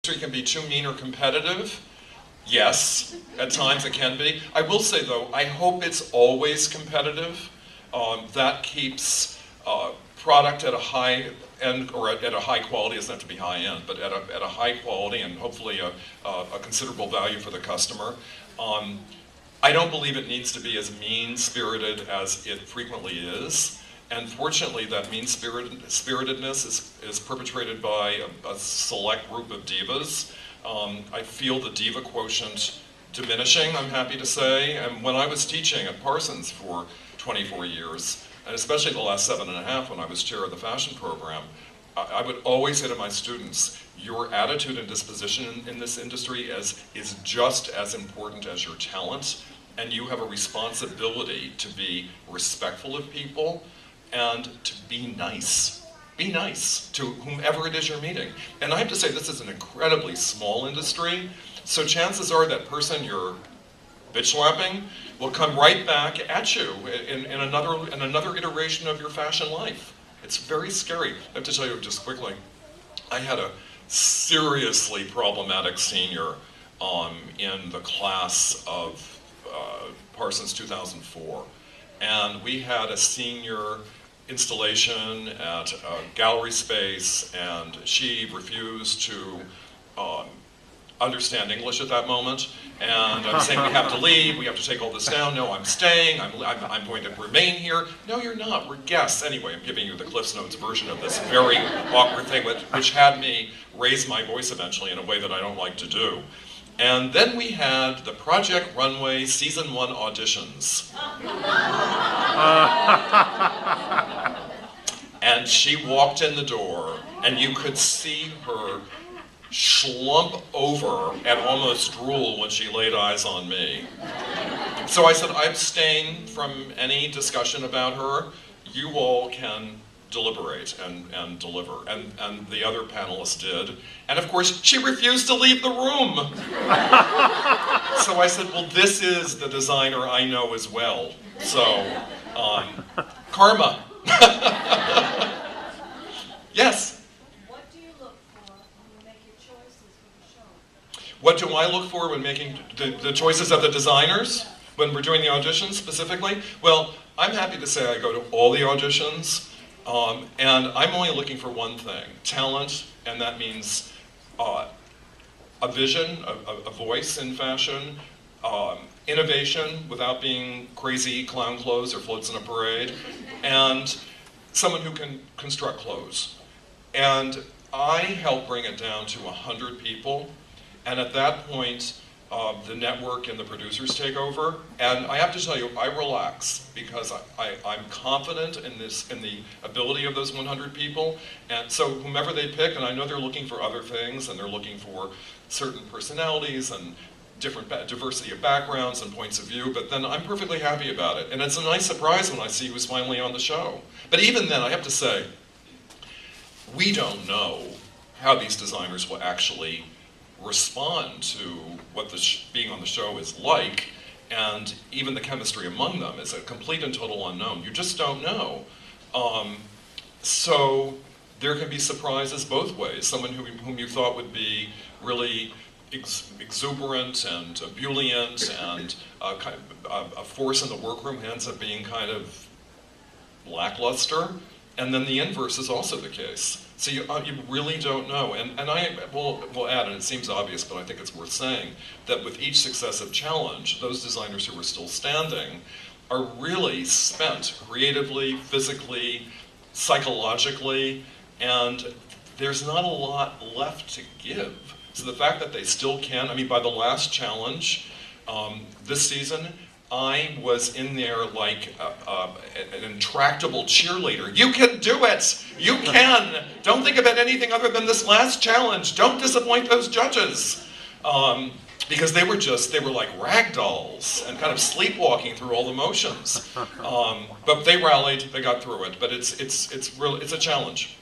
industry can be too mean or competitive. Yes, at times it can be. I will say though, I hope it's always competitive. That keeps product at a high end, or at a high quality. It doesn't have to be high end, but at a high quality and hopefully a considerable value for the customer. I don't believe it needs to be as mean-spirited as it frequently is. And fortunately, that mean-spiritedness is perpetrated by a select group of divas. I feel the diva quotient diminishing, I'm happy to say. And when I was teaching at Parsons for 24 years, and especially the last 7.5 when I was chair of the fashion program, I would always say to my students, your attitude and disposition in this industry is just as important as your talent, and you have a responsibility to be respectful of people and to be nice. Be nice to whomever it is you're meeting. And I have to say, this is an incredibly small industry, so chances are that person you're bitch slapping will come right back at you in another iteration of your fashion life. It's very scary. I have to tell you just quickly, I had a seriously problematic senior in the class of Parsons 2004. And we had a senior installation at a gallery space, and she refused to understand English at that moment. And I'm saying, we have to leave, we have to take all this down. No, I'm staying, I'm going to remain here. No, you're not, we're guests. Anyway, I'm giving you the Cliff's Notes version of this very awkward thing, which had me raise my voice eventually in a way that I don't like to do. And then we had the Project Runway Season 1 auditions. And she walked in the door, and you could see her slump over and almost drool when she laid eyes on me. So I said, I abstain from any discussion about her. You all can deliberate and deliver. And the other panelists did. And of course, she refused to leave the room. So I said, well, this is the designer I know as well. So, karma. Yes? What do you look for when you make your choices for the show? What do I look for when making the choices of the designers? When we're doing the auditions specifically? Well, I'm happy to say I go to all the auditions, and I'm only looking for one thing, talent, and that means a vision, a voice in fashion, innovation without being crazy clown clothes or floats in a parade, and someone who can construct clothes. And I help bring it down to 100 people, and at that point, the network and the producers take over. And I have to tell you, I relax because I'm confident in the ability of those 100 people. And so whomever they pick, and I know they're looking for other things, and they're looking for certain personalities and different diversity of backgrounds and points of view, but then I'm perfectly happy about it. And it's a nice surprise when I see who's finally on the show. But even then, I have to say, we don't know how these designers will actually respond to what being on the show is like, and even the chemistry among them is a complete and total unknown. You just don't know. So there can be surprises both ways. Someone whom you thought would be really exuberant and ebullient and a force in the workroom ends up being kind of lackluster. And then the inverse is also the case. So you really don't know. And I will add, and it seems obvious, but I think it's worth saying, that with each successive challenge, those designers who are still standing are really spent creatively, physically, psychologically, and there's not a lot left to give. So the fact that they still can, I mean, by the last challenge this season, I was in there like an intractable cheerleader. You can do it! You can! Don't think about anything other than this last challenge. Don't disappoint those judges. Because they were like rag dolls and kind of sleepwalking through all the motions. But they rallied, they got through it. But it's a challenge.